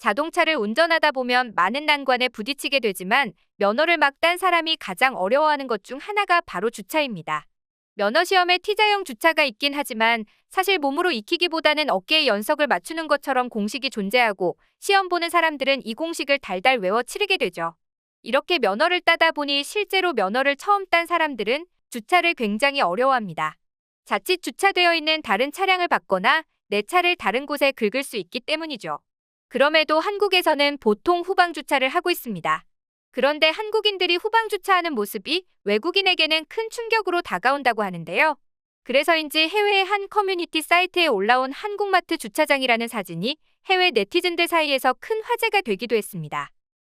자동차를 운전하다 보면 많은 난관에 부딪히게 되지만 면허를 막 딴 사람이 가장 어려워하는 것 중 하나가 바로 주차입니다. 면허 시험에 T자형 주차가 있긴 하지만 사실 몸으로 익히기보다는 어깨에 연석을 맞추는 것처럼 공식이 존재하고 시험 보는 사람들은 이 공식을 달달 외워 치르게 되죠. 이렇게 면허를 따다 보니 실제로 면허를 처음 딴 사람들은 주차를 굉장히 어려워합니다. 자칫 주차되어 있는 다른 차량을 받거나 내 차를 다른 곳에 긁을 수 있기 때문이죠. 그럼에도 한국에서는 보통 후방 주차를 하고 있습니다. 그런데 한국인들이 후방 주차하는 모습이 외국인에게는 큰 충격으로 다가온다고 하는데요. 그래서인지 해외의 한 커뮤니티 사이트에 올라온 한국마트 주차장이라는 사진이 해외 네티즌들 사이에서 큰 화제가 되기도 했습니다.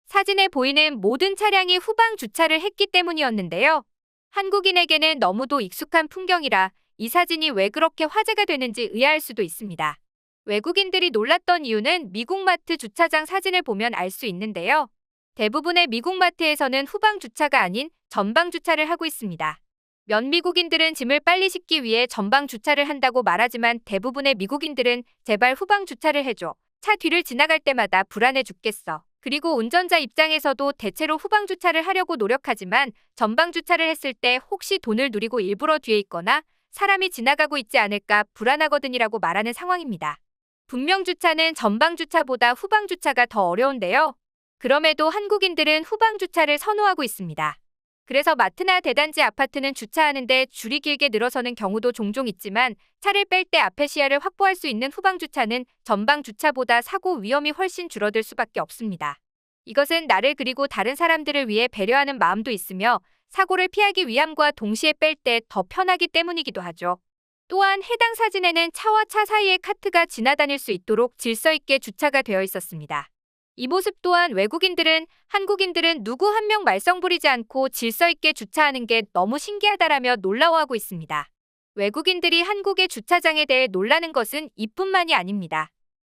사진에 보이는 모든 차량이 후방 주차를 했기 때문이었는데요. 한국인에게는 너무도 익숙한 풍경이라 이 사진이 왜 그렇게 화제가 되는지 의아할 수도 있습니다. 외국인들이 놀랐던 이유는 미국 마트 주차장 사진을 보면 알 수 있는데요. 대부분의 미국 마트에서는 후방 주차가 아닌 전방 주차를 하고 있습니다. 몇 미국인들은 짐을 빨리 싣기 위해 전방 주차를 한다고 말하지만 대부분의 미국인들은 제발 후방 주차를 해줘. 차 뒤를 지나갈 때마다 불안해 죽겠어. 그리고 운전자 입장에서도 대체로 후방 주차를 하려고 노력하지만 전방 주차를 했을 때 혹시 돈을 누리고 일부러 뒤에 있거나 사람이 지나가고 있지 않을까 불안하거든이라고 말하는 상황입니다. 분명 주차는 전방 주차보다 후방 주차가 더 어려운데요. 그럼에도 한국인들은 후방 주차를 선호하고 있습니다. 그래서 마트나 대단지 아파트는 주차하는데 줄이 길게 늘어서는 경우도 종종 있지만 차를 뺄 때 앞의 시야를 확보할 수 있는 후방 주차는 전방 주차보다 사고 위험이 훨씬 줄어들 수밖에 없습니다. 이것은 나를 그리고 다른 사람들을 위해 배려하는 마음도 있으며 사고를 피하기 위함과 동시에 뺄 때 더 편하기 때문이기도 하죠. 또한 해당 사진에는 차와 차 사이에 카트가 지나다닐 수 있도록 질서 있게 주차가 되어 있었습니다. 이 모습 또한 외국인들은 한국인들은 누구 한 명 말썽 부리지 않고 질서 있게 주차하는 게 너무 신기하다라며 놀라워하고 있습니다. 외국인들이 한국의 주차장에 대해 놀라는 것은 이뿐만이 아닙니다.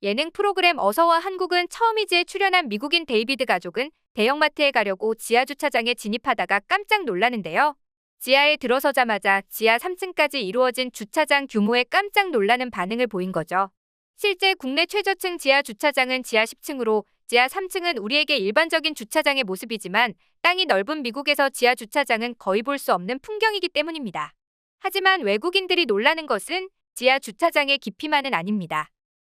예능 프로그램 어서와 한국은 처음이지에 출연한 미국인 데이비드 가족은 대형마트에 가려고 지하 주차장에 진입하다가 깜짝 놀라는데요. 지하에 들어서자마자 지하 3층까지 이루어진 주차장 규모에 깜짝 놀라는 반응을 보인 거죠. 실제 국내 최저층 지하 주차장은 지하 10층으로 지하 3층은 우리에게 일반적인 주차장의 모습이지만 땅이 넓은 미국에서 지하 주차장은 거의 볼 수 없는 풍경이기 때문입니다. 하지만 외국인들이 놀라는 것은 지하 주차장의 깊이만은 아닙니다.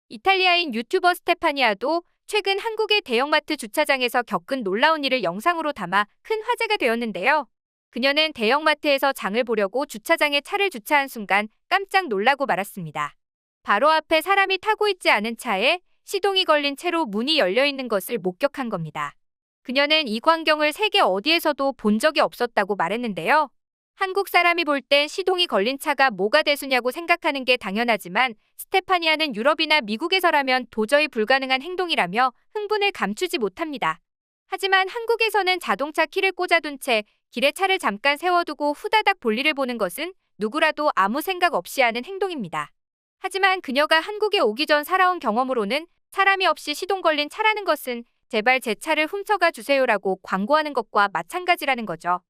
이탈리아인 유튜버 스테파니아도 최근 한국의 대형마트 주차장에서 겪은 놀라운 일을 영상으로 담아 큰 화제가 되었는데요. 그녀는 대형마트에서 장을 보려고 주차장에 차를 주차한 순간 깜짝 놀라고 말았습니다. 바로 앞에 사람이 타고 있지 않은 차에 시동이 걸린 채로 문이 열려 있는 것을 목격한 겁니다. 그녀는 이 광경을 세계 어디에서도 본 적이 없었다고 말했는데요. 한국 사람이 볼 땐 시동이 걸린 차가 뭐가 대수냐고 생각하는 게 당연하지만 스테파니아는 유럽이나 미국에서라면 도저히 불가능한 행동이라며 흥분을 감추지 못합니다. 하지만 한국에서는 자동차 키를 꽂아둔 채 길에 차를 잠깐 세워두고 후다닥 볼일을 보는 것은 누구라도 아무 생각 없이 하는 행동입니다. 하지만 그녀가 한국에 오기 전 살아온 경험으로는 사람이 없이 시동 걸린 차라는 것은 제발 제 차를 훔쳐가 주세요라고 광고하는 것과 마찬가지라는 거죠.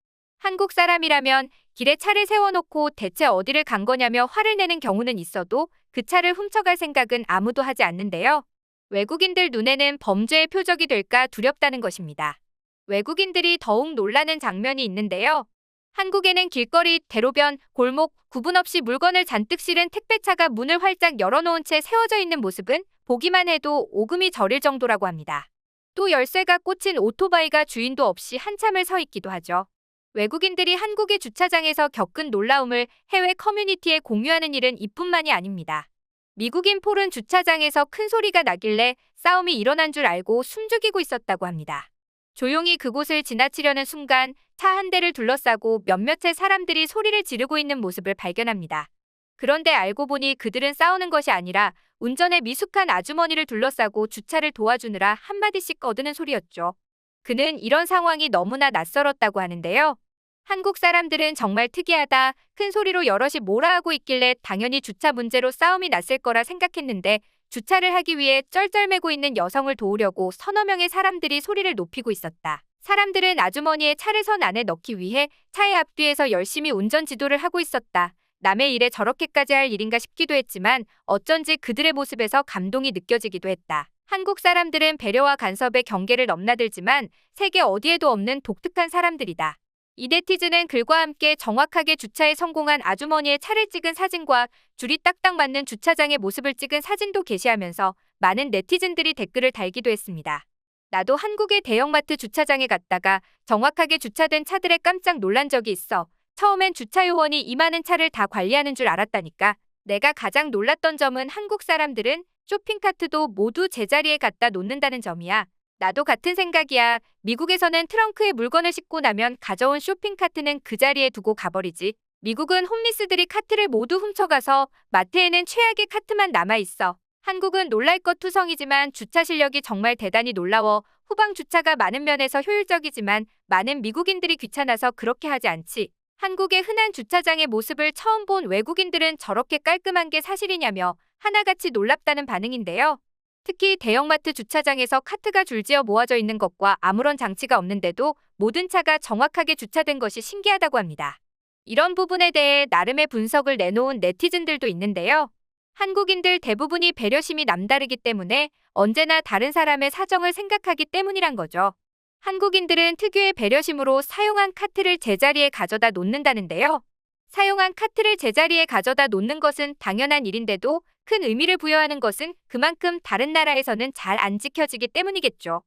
한국 사람이라면 길에 차를 세워놓고 대체 어디를 간 거냐며 화를 내는 경우는 있어도 그 차를 훔쳐갈 생각은 아무도 하지 않는데요. 외국인들 눈에는 범죄의 표적이 될까 두렵다는 것입니다. 외국인들이 더욱 놀라는 장면이 있는데요. 한국에는 길거리, 대로변, 골목, 구분 없이 물건을 잔뜩 실은 택배차가 문을 활짝 열어놓은 채 세워져 있는 모습은 보기만 해도 오금이 저릴 정도라고 합니다. 또 열쇠가 꽂힌 오토바이가 주인도 없이 한참을 서 있기도 하죠. 외국인들이 한국의 주차장에서 겪은 놀라움을 해외 커뮤니티에 공유하는 일은 이뿐만이 아닙니다. 미국인 폴은 주차장에서 큰 소리가 나길래 싸움이 일어난 줄 알고 숨죽이고 있었다고 합니다. 조용히 그곳을 지나치려는 순간 차 한 대를 둘러싸고 몇몇의 사람들이 소리를 지르고 있는 모습을 발견합니다. 그런데 알고 보니 그들은 싸우는 것이 아니라 운전에 미숙한 아주머니를 둘러싸고 주차를 도와주느라 한마디씩 꺼드는 소리였죠. 그는 이런 상황이 너무나 낯설었다고 하는데요. 한국 사람들은 정말 특이하다. 큰 소리로 여럿이 뭐라 하고 있길래 당연히 주차 문제로 싸움이 났을 거라 생각했는데 주차를 하기 위해 쩔쩔매고 있는 여성을 도우려고 서너 명의 사람들이 소리를 높이고 있었다. 사람들은 아주머니의 차를 선 안에 넣기 위해 차의 앞뒤에서 열심히 운전 지도를 하고 있었다. 남의 일에 저렇게까지 할 일인가 싶기도 했지만 어쩐지 그들의 모습에서 감동이 느껴지기도 했다. 한국 사람들은 배려와 간섭의 경계를 넘나들지만 세계 어디에도 없는 독특한 사람들이다. 이 네티즌은 글과 함께 정확하게 주차에 성공한 아주머니의 차를 찍은 사진과 줄이 딱딱 맞는 주차장의 모습을 찍은 사진도 게시하면서 많은 네티즌들이 댓글을 달기도 했습니다. 나도 한국의 대형마트 주차장에 갔다가 정확하게 주차된 차들에 깜짝 놀란 적이 있어. 처음엔 주차 요원이 이 많은 차를 다 관리하는 줄 알았다니까. 내가 가장 놀랐던 점은 한국 사람들은 쇼핑카트도 모두 제자리에 갖다 놓는다는 점이야. 나도 같은 생각이야. 미국에서는 트렁크에 물건을 싣고 나면 가져온 쇼핑카트는 그 자리에 두고 가버리지. 미국은 홈리스들이 카트를 모두 훔쳐가서 마트에는 최악의 카트만 남아있어. 한국은 놀랄 것 투성이지만 주차 실력이 정말 대단히 놀라워. 후방 주차가 많은 면에서 효율적이지만 많은 미국인들이 귀찮아서 그렇게 하지 않지. 한국의 흔한 주차장의 모습을 처음 본 외국인들은 저렇게 깔끔한 게 사실이냐며 하나같이 놀랍다는 반응인데요. 특히 대형마트 주차장에서 카트가 줄지어 모아져 있는 것과 아무런 장치가 없는데도 모든 차가 정확하게 주차된 것이 신기하다고 합니다. 이런 부분에 대해 나름의 분석을 내놓은 네티즌들도 있는데요. 한국인들 대부분이 배려심이 남다르기 때문에 언제나 다른 사람의 사정을 생각하기 때문이란 거죠. 한국인들은 특유의 배려심으로 사용한 카트를 제자리에 가져다 놓는다는데요. 사용한 카트를 제자리에 가져다 놓는 것은 당연한 일인데도 큰 의미를 부여하는 것은 그만큼 다른 나라에서는 잘 안 지켜지기 때문이겠죠.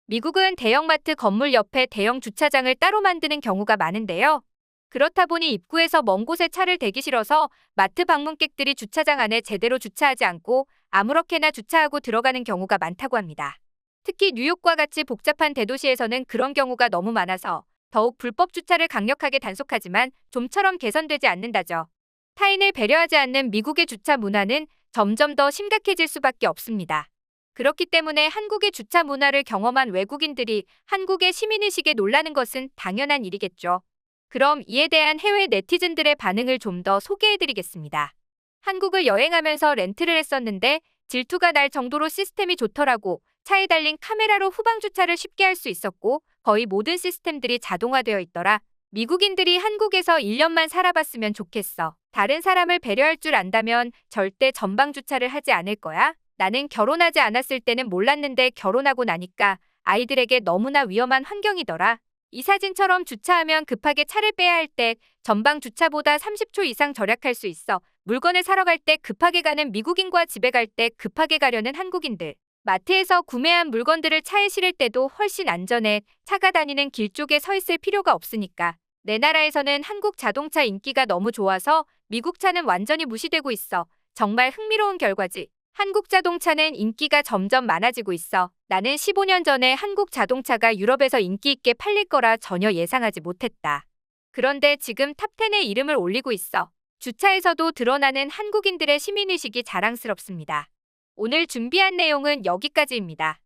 미국은 대형마트 건물 옆에 대형 주차장을 따로 만드는 경우가 많은데요. 그렇다 보니 입구에서 먼 곳에 차를 대기 싫어서 마트 방문객들이 주차장 안에 제대로 주차하지 않고 아무렇게나 주차하고 들어가는 경우가 많다고 합니다. 특히 뉴욕과 같이 복잡한 대도시에서는 그런 경우가 너무 많아서 더욱 불법 주차를 강력하게 단속하지만 좀처럼 개선되지 않는다죠. 타인을 배려하지 않는 미국의 주차 문화는 점점 더 심각해질 수밖에 없습니다. 그렇기 때문에 한국의 주차 문화를 경험한 외국인들이 한국의 시민의식에 놀라는 것은 당연한 일이겠죠. 그럼 이에 대한 해외 네티즌들의 반응을 좀 더 소개해드리겠습니다. 한국을 여행하면서 렌트를 했었는데 질투가 날 정도로 시스템이 좋더라고. 차에 달린 카메라로 후방 주차를 쉽게 할 수 있었고 거의 모든 시스템들이 자동화되어 있더라. 미국인들이 한국에서 1년만 살아봤으면 좋겠어. 다른 사람을 배려할 줄 안다면 절대 전방 주차를 하지 않을 거야. 나는 결혼하지 않았을 때는 몰랐는데 결혼하고 나니까 아이들에게 너무나 위험한 환경이더라. 이 사진처럼 주차하면 급하게 차를 빼야 할 때 전방 주차보다 30초 이상 절약할 수 있어. 물건을 사러 갈 때 급하게 가는 미국인과 집에 갈 때 급하게 가려는 한국인들. 마트에서 구매한 물건들을 차에 실을 때도 훨씬 안전해. 차가 다니는 길 쪽에 서 있을 필요가 없으니까. 내 나라에서는 한국 자동차 인기가 너무 좋아서 미국 차는 완전히 무시되고 있어. 정말 흥미로운 결과지. 한국 자동차는 인기가 점점 많아지고 있어. 나는 15년 전에 한국 자동차가 유럽에서 인기 있게 팔릴 거라 전혀 예상하지 못했다. 그런데 지금 탑10에 이름을 올리고 있어. 주차에서도 드러나는 한국인들의 시민의식이 자랑스럽습니다. 오늘 준비한 내용은 여기까지입니다.